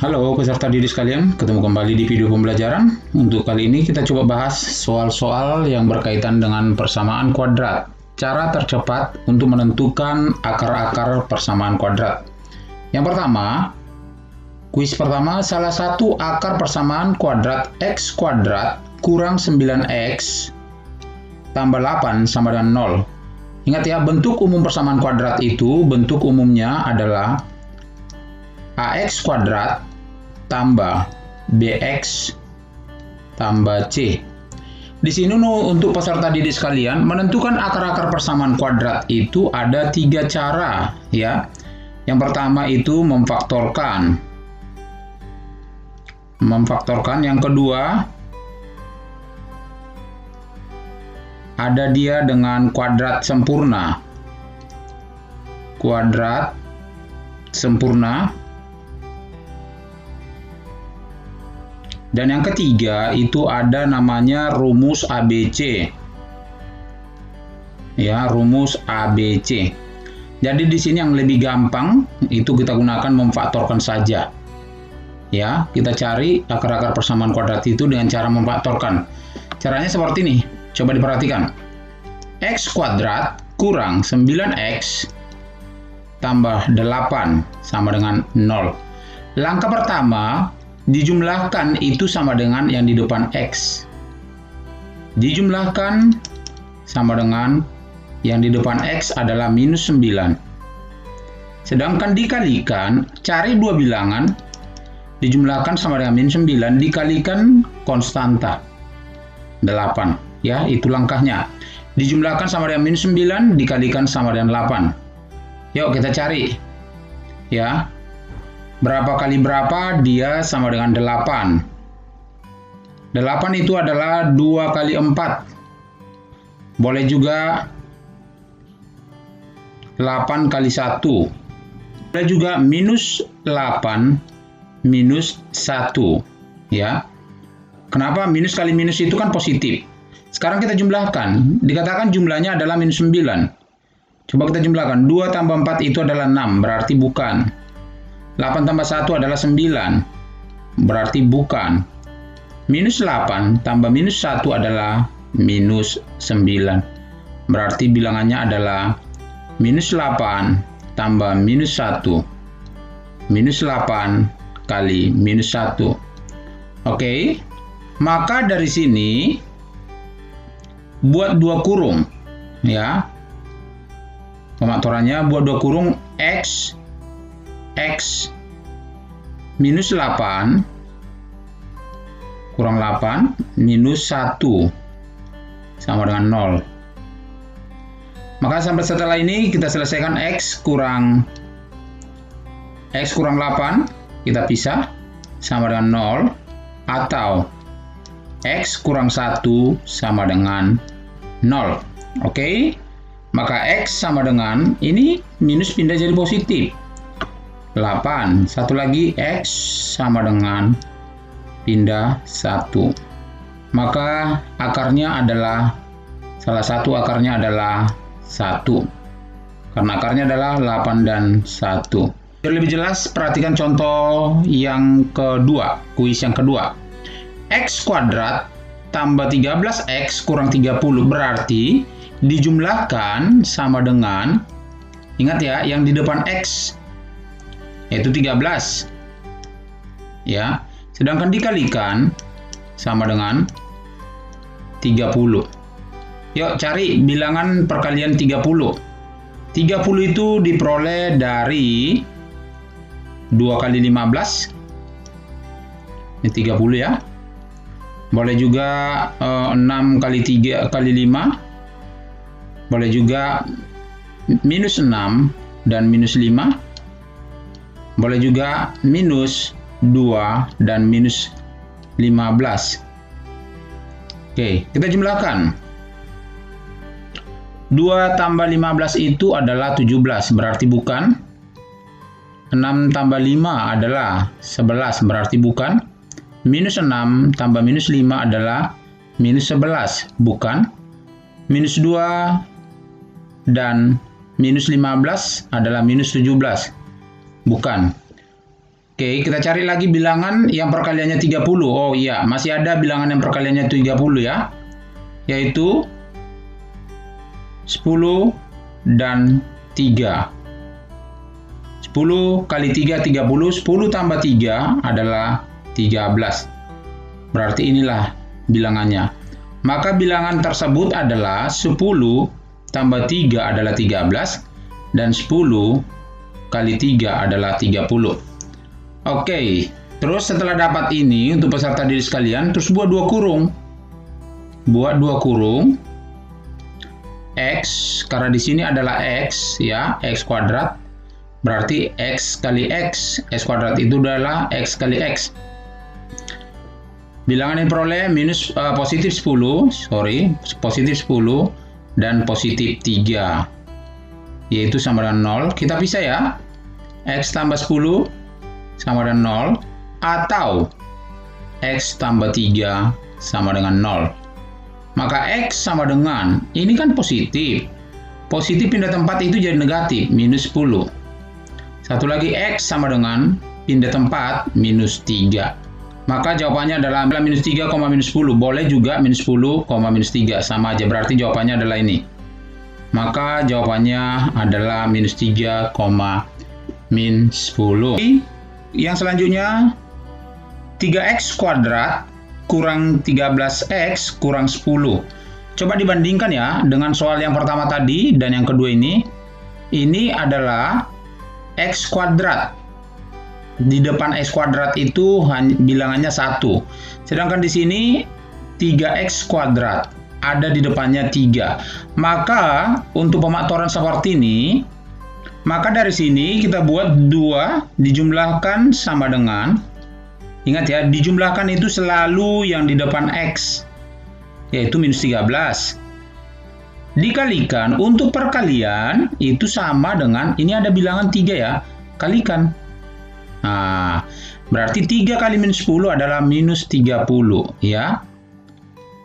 Halo peserta didik sekalian, ketemu kembali di video pembelajaran. Untuk kali ini kita coba bahas soal-soal yang berkaitan dengan persamaan kuadrat. Cara tercepat untuk menentukan akar-akar persamaan kuadrat. Yang pertama, kuis pertama, salah satu akar persamaan kuadrat x kuadrat kurang 9x tambah 8 sama dengan 0. Ingat ya, bentuk umum persamaan kuadrat itu, bentuk umumnya adalah ax kuadrat tambah bx tambah c. Di sini untuk peserta didik sekalian, menentukan akar-akar persamaan kuadrat itu ada 3 cara ya. Yang pertama itu memfaktorkan. Yang kedua ada dia dengan kuadrat sempurna. Kuadrat sempurna. Dan yang ketiga itu ada namanya rumus ABC. Ya, rumus ABC. Jadi di sini yang lebih gampang itu kita gunakan memfaktorkan saja. Ya, kita cari akar-akar persamaan kuadrat itu dengan cara memfaktorkan. Caranya seperti ini. Coba diperhatikan. X kuadrat kurang 9x tambah 8 sama dengan 0. Langkah pertama, dijumlahkan itu sama dengan yang di depan x. Dijumlahkan sama dengan yang di depan x adalah minus 9. Sedangkan dikalikan, cari dua bilangan, dijumlahkan sama dengan minus 9, dikalikan konstanta 8. Ya, itu langkahnya. Dijumlahkan sama dengan minus 9, dikalikan sama dengan 8. Yuk kita cari. Ya. Berapa kali berapa? Dia sama dengan 8. 8 itu adalah 2 kali 4. Boleh juga 8 kali 1. Boleh juga minus 8 minus 1. Ya. Kenapa? Minus kali minus itu kan positif. Sekarang kita jumlahkan. Dikatakan jumlahnya adalah minus 9. Coba kita jumlahkan. 2 tambah 4 itu adalah 6. Berarti bukan. 8 tambah 1 adalah 9. Berarti bukan. Minus 8 tambah minus 1 adalah minus 9. Berarti bilangannya adalah minus 8 tambah minus 1. Minus 8 kali minus 1. Oke. Maka dari sini buat 2 kurung. Ya. Pematorannya buat 2 kurung x minus 8 kurang 8 minus 1 sama dengan 0. Maka sampai setelah ini kita selesaikan x kurang 8 kita pisah sama dengan 0, atau x kurang 1 sama dengan 0. Oke. Maka x sama dengan ini minus pindah jadi positif. 8. Satu lagi x sama dengan pindah 1. Maka akarnya adalah, salah satu akarnya adalah 1. Karena akarnya adalah 8 dan 1. Biar lebih jelas, perhatikan contoh yang kedua, kuis yang kedua. X kuadrat tambah 13x kurang 30 berarti dijumlahkan sama dengan, ingat ya, yang di depan x yaitu 13. Ya, sedangkan dikalikan sama dengan 30. Yuk cari bilangan perkalian 30. 30 itu diperoleh dari 2 kali 15. Ini 30 ya. Boleh juga 6 kali 3 kali 5. Boleh juga minus 6 dan minus 5. Boleh juga minus 2 dan minus 15. Oke, kita jumlahkan. 2 tambah 15 itu adalah 17, berarti bukan. 6 tambah 5 adalah 11, berarti bukan. Minus 6 tambah minus 5 adalah minus 11, bukan. Minus 2 dan minus 15 adalah minus 17. Bukan. Oke, Oke, kita cari lagi bilangan yang perkaliannya 30. Oh iya, masih ada bilangan yang perkaliannya 30 ya. Yaitu 10 dan 3. 10 kali 3, 30. 10 tambah 3 adalah 13. Berarti inilah bilangannya. Maka bilangan tersebut adalah 10 tambah 3 adalah 13. Dan 10 kali 3 adalah 30. Oke, terus setelah dapat ini untuk peserta didik sekalian, terus buat 2 kurung. Buat 2 kurung. X, karena di sini adalah X ya, X kuadrat. Berarti X kali X. X kuadrat itu adalah X kali X. Bilangan yang diperoleh positif 10 dan positif 3. Yaitu sama dengan 0. Kita pisah ya. X tambah 10 sama dengan 0. Atau X tambah 3 sama dengan 0. Maka X sama dengan, ini kan positif. Positif pindah tempat itu jadi negatif, minus 10. Satu lagi X sama dengan pindah tempat, minus 3. Maka jawabannya adalah minus 3, minus 10. Boleh juga minus 10, minus 3. Sama aja, berarti jawabannya adalah ini. Maka jawabannya adalah minus 3, minus 10. Yang selanjutnya, 3x kuadrat kurang 13x kurang 10. Coba dibandingkan ya dengan soal yang pertama tadi dan yang kedua ini. Ini adalah x kuadrat. Di depan x kuadrat itu bilangannya 1. Sedangkan di sini 3x kuadrat. Ada di depannya 3. Maka untuk pemaktoran seperti ini, maka dari sini kita buat 2 dijumlahkan sama dengan, ingat ya, dijumlahkan itu selalu yang di depan X, yaitu minus 13. Dikalikan untuk perkalian itu sama dengan, ini ada bilangan 3 ya, kalikan. Nah, berarti 3 kali minus 10 adalah minus 30 ya.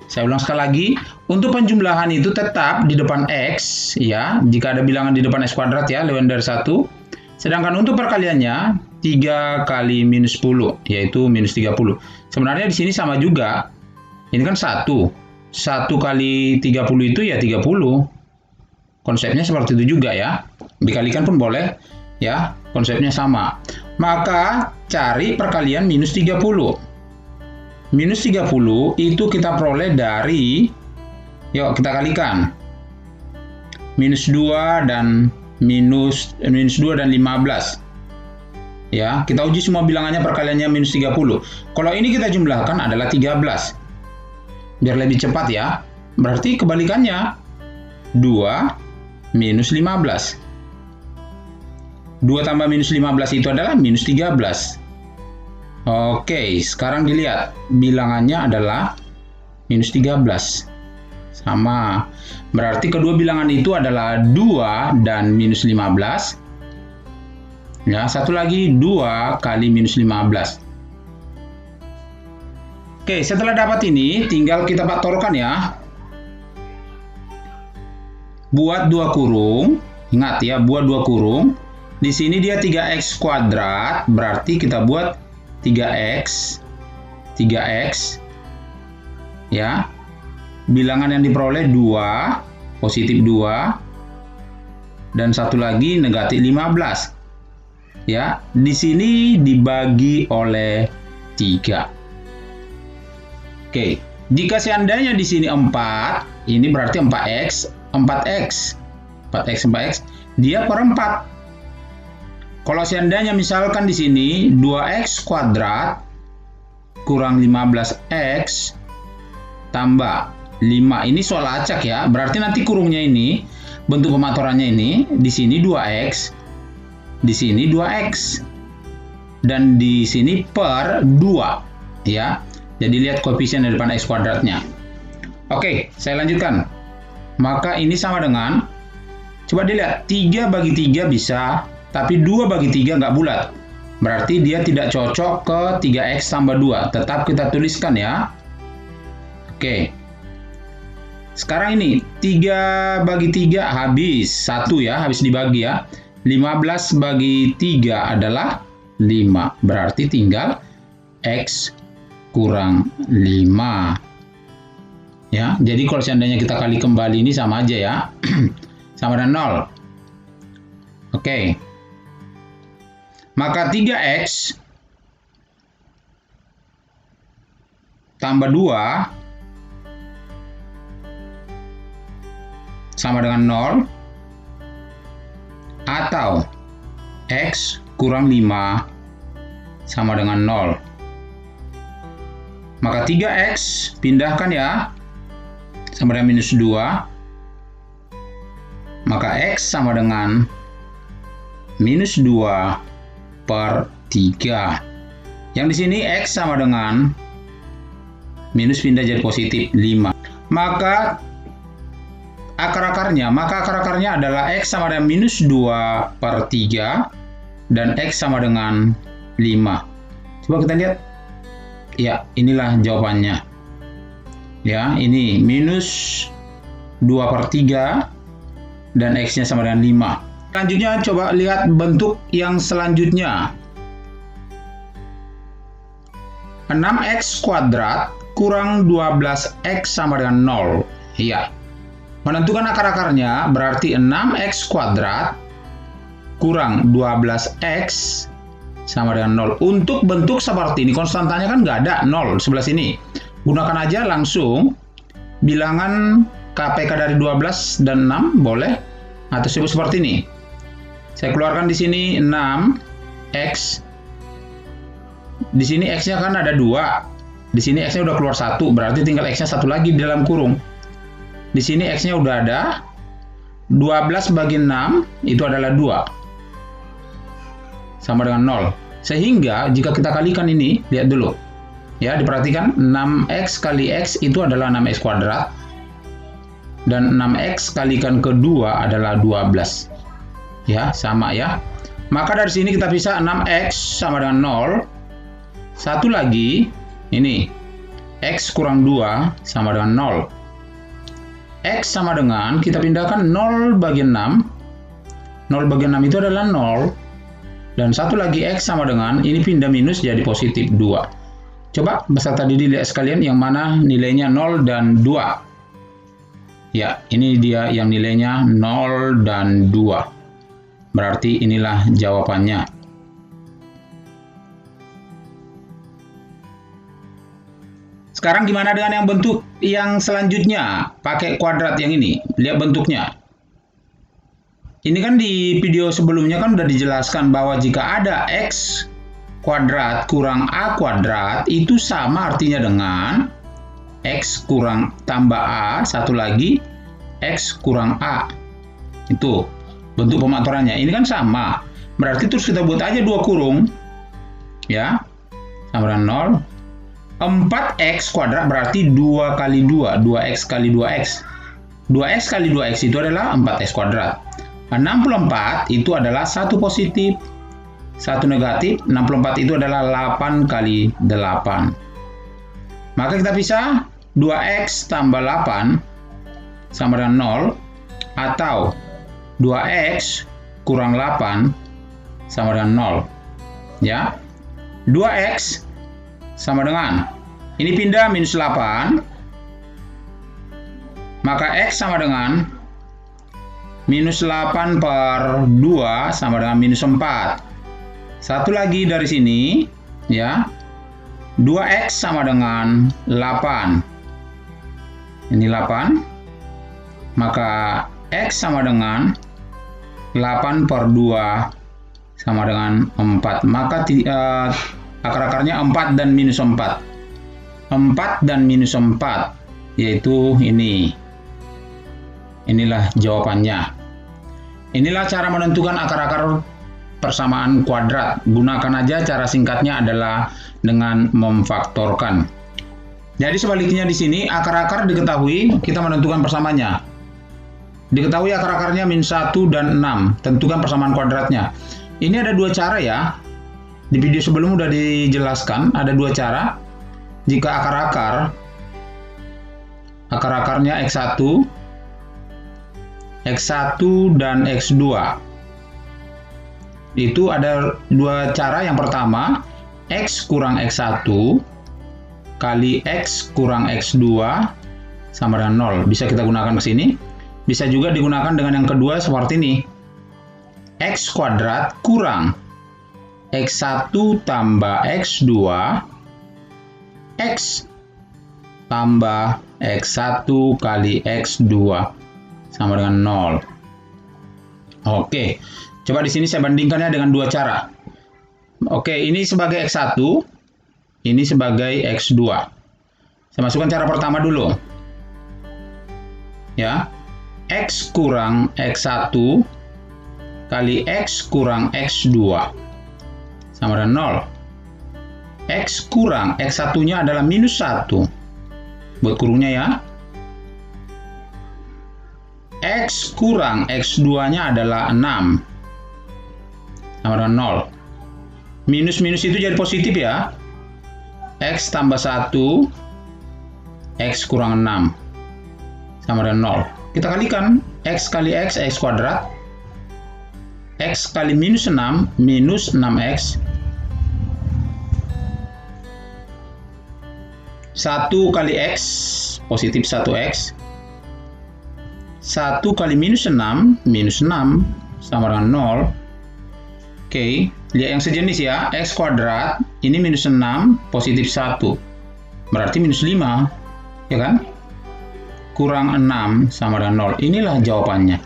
Saya ulang sekali lagi, untuk penjumlahan itu tetap di depan X ya, jika ada bilangan di depan X kuadrat ya, lebih dari 1. Sedangkan untuk perkaliannya 3 kali minus 10 yaitu minus 30. Sebenarnya di sini sama juga. Ini kan 1 kali 30 itu ya 30. Konsepnya seperti itu juga ya. Dikalikan pun boleh ya, konsepnya sama. Maka cari perkalian minus 30. Minus 30 itu kita peroleh dari, yuk kita kalikan. Minus 2 dan minus 2 dan 15. Ya, kita uji semua bilangannya perkaliannya minus 30. Kalau ini kita jumlahkan adalah 13. Biar lebih cepat ya. Berarti kebalikannya 2 minus 15. 2 tambah minus 15 itu adalah minus 13. Oke, sekarang dilihat bilangannya adalah minus 13. Sama. Berarti kedua bilangan itu adalah 2 dan minus 15. Ya, satu lagi 2 kali minus 15. Oke, setelah dapat ini tinggal kita faktorkan ya. Buat 2 kurung. Ingat ya, buat 2 kurung. Di sini dia 3x kuadrat, berarti kita buat 3x ya. Bilangan yang diperoleh 2, positif 2, dan satu lagi negatif 15 ya. Di sini dibagi oleh 3. Oke, jika seandainya di sini 4, ini berarti 4x dia per 4. Kalau seandainya misalkan di sini 2x kuadrat kurang 15x tambah 5. Ini soal acak ya. Berarti nanti kurungnya ini, bentuk pematorannya ini, di sini 2x, di sini 2x, dan di sini per 2 ya. Jadi lihat koefisien di depan x kuadratnya. Oke, saya lanjutkan. Maka ini sama dengan, coba dilihat, 3 bagi 3 bisa, tapi 2 bagi 3 nggak bulat. Berarti dia tidak cocok ke 3x tambah 2. Tetap kita tuliskan ya. Oke. Sekarang ini, 3 bagi 3 habis. 1 ya, habis dibagi ya. 15 bagi 3 adalah 5. Berarti tinggal X kurang 5. Ya, jadi kalau seandainya kita kali kembali ini sama aja ya. Sama dengan 0. Oke. Maka 3X tambah 2 sama dengan 0, atau X kurang 5 sama dengan 0. Maka 3X pindahkan ya, sama dengan minus 2, maka X sama dengan minus 2 per 3. Yang di sini X sama dengan minus pindah jadi positif 5. Maka akar-akarnya adalah X sama dengan minus 2 per 3 dan X sama dengan 5. Coba kita lihat. Ya, inilah jawabannya. Ya, ini minus 2 per 3 dan X-nya sama dengan 5. Selanjutnya coba lihat bentuk yang selanjutnya. 6X kuadrat kurang 12X sama dengan 0. Iya. Menentukan akar-akarnya berarti 6X kuadrat kurang 12X sama dengan 0. Untuk bentuk seperti ini, konstantanya kan nggak ada, 0 sebelah sini. Gunakan aja langsung bilangan KPK dari 12 dan 6, boleh. Atau sebut seperti ini. Saya keluarkan di sini 6X. Di sini X-nya kan ada 2. Di sini X-nya udah keluar 1, berarti tinggal X-nya 1 lagi di dalam kurung. Di sini X-nya udah ada. 12 bagi 6 itu adalah 2. Sama dengan 0. Sehingga jika kita kalikan ini, lihat dulu. Ya, diperhatikan 6X kali X itu adalah 6X kuadrat. Dan 6X kalikan kedua adalah 12. Ya, sama ya. Maka dari sini kita bisa 6X sama dengan 0. Satu lagi, ini. X kurang 2 sama dengan 0. X sama dengan, kita pindahkan 0 bagi 6. 0 bagi 6 itu adalah 0. Dan satu lagi X sama dengan, ini pindah minus jadi positif 2. Coba beserta tadi dilihat sekalian yang mana nilainya 0 dan 2. Ya, ini dia yang nilainya 0 dan 2. Berarti inilah jawabannya. Sekarang gimana dengan yang bentuk yang selanjutnya? Pakai kuadrat yang ini. Lihat bentuknya. Ini kan di video sebelumnya kan udah dijelaskan bahwa jika ada X kuadrat kurang A kuadrat, itu sama artinya dengan X kurang tambah A, satu lagi X kurang A. Itu bentuk pematorannya. Ini kan sama. Berarti terus kita buat aja 2 kurung. Ya. Sama dengan 0. 4X kuadrat berarti 2 kali 2. 2X kali 2X. 2X kali 2X itu adalah 4X kuadrat. 64 itu adalah 1 positif, 1 negatif. 64 itu adalah 8 kali 8. Maka kita bisa 2X tambah 8 sama dengan 0. Atau 2X kurang 8 sama dengan 0. Ya. 2X sama dengan, ini pindah minus 8. Maka X sama dengan minus 8 per 2 sama dengan minus 4. Satu lagi dari sini. Ya. 2X sama dengan 8. Ini 8. Maka X sama dengan 8 per 2 sama dengan 4. Maka akar-akarnya 4 dan minus 4. 4 dan minus 4, yaitu ini. Inilah jawabannya. Inilah cara menentukan akar-akar persamaan kuadrat. Gunakan aja cara singkatnya adalah dengan memfaktorkan. Jadi sebaliknya di sini, akar-akar diketahui, kita menentukan persamaannya. Diketahui akar-akarnya min 1 dan 6. Tentukan persamaan kuadratnya. Ini ada 2 cara ya. Di video sebelum udah dijelaskan, ada 2 cara. Jika akar-akarnya X1, X1 dan X2. itu ada dua cara. Yang pertama, X kurang X1 kali X kurang X2 sama dengan 0. Bisa kita gunakan ke sini. Bisa juga digunakan dengan yang kedua seperti ini. X kuadrat kurang X1 tambah X2 X tambah X1 kali X2 sama dengan 0. Oke, coba di sini saya bandingkannya dengan dua cara. Oke, ini sebagai X1, ini sebagai X2. Saya masukkan cara pertama dulu. Ya, X kurang X1 kali X kurang X2 sama dengan 0. X kurang X1-nya adalah minus 1. Buat kurungnya ya. X kurang X2-nya adalah 6. Sama dengan 0. Minus-minus itu jadi positif ya. X tambah 1, X kurang 6. Sama dengan 0. Kita kalikan. X kali X, X kuadrat. X kali minus 6, minus 6X. 1 kali X, positif 1X. 1 kali minus 6, minus 6, sama dengan 0. Oke, lihat yang sejenis ya. X kuadrat, ini minus 6, positif 1. Berarti minus 5, ya kan? Kurang 6, sama dengan 0. Inilah jawabannya.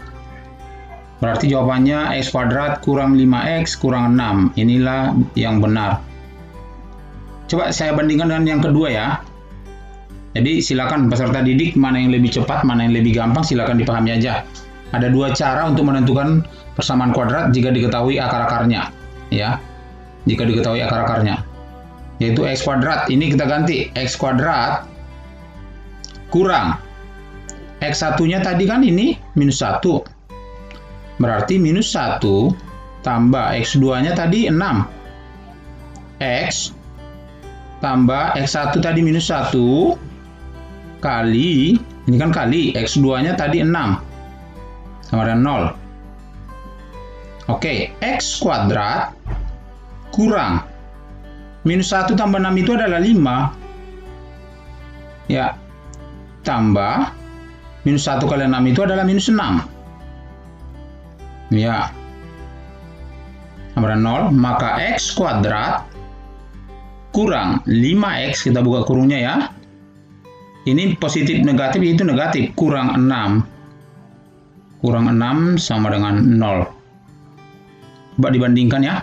Berarti jawabannya X kuadrat kurang 5X kurang 6. Inilah yang benar. Coba saya bandingkan dengan yang kedua ya. Jadi silakan peserta didik mana yang lebih cepat, mana yang lebih gampang, silakan dipahami aja. Ada dua cara untuk menentukan persamaan kuadrat jika diketahui akar-akarnya, ya. Jika diketahui akar-akarnya, yaitu X kuadrat. Ini kita ganti X kuadrat kurang X1-nya tadi kan ini minus 1. Berarti minus 1 tambah X2-nya tadi 6. X tambah X1 tadi minus 1 kali, ini kan kali, X2-nya tadi 6. Sama dengan 0. Oke, X kuadrat kurang minus 1 tambah 6 itu adalah 5. Ya, tambah minus 1 kali 6 itu adalah minus 6. Ya, sama dengan 0. Maka X kuadrat kurang 5X, kita buka kurungnya ya. Ini positif negatif, itu negatif. Kurang 6. Kurang 6 sama dengan 0. Coba dibandingkan ya.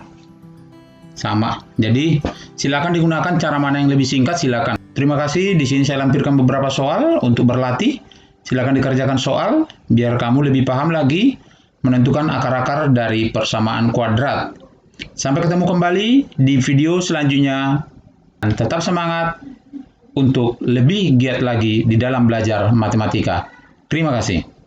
Sama. Jadi silakan digunakan cara mana yang lebih singkat, silakan. Terima kasih. Di sini saya lampirkan beberapa soal untuk berlatih. Silakan dikerjakan soal biar kamu lebih paham lagi menentukan akar-akar dari persamaan kuadrat. Sampai ketemu kembali di video selanjutnya. Dan tetap semangat untuk lebih giat lagi di dalam belajar matematika. Terima kasih.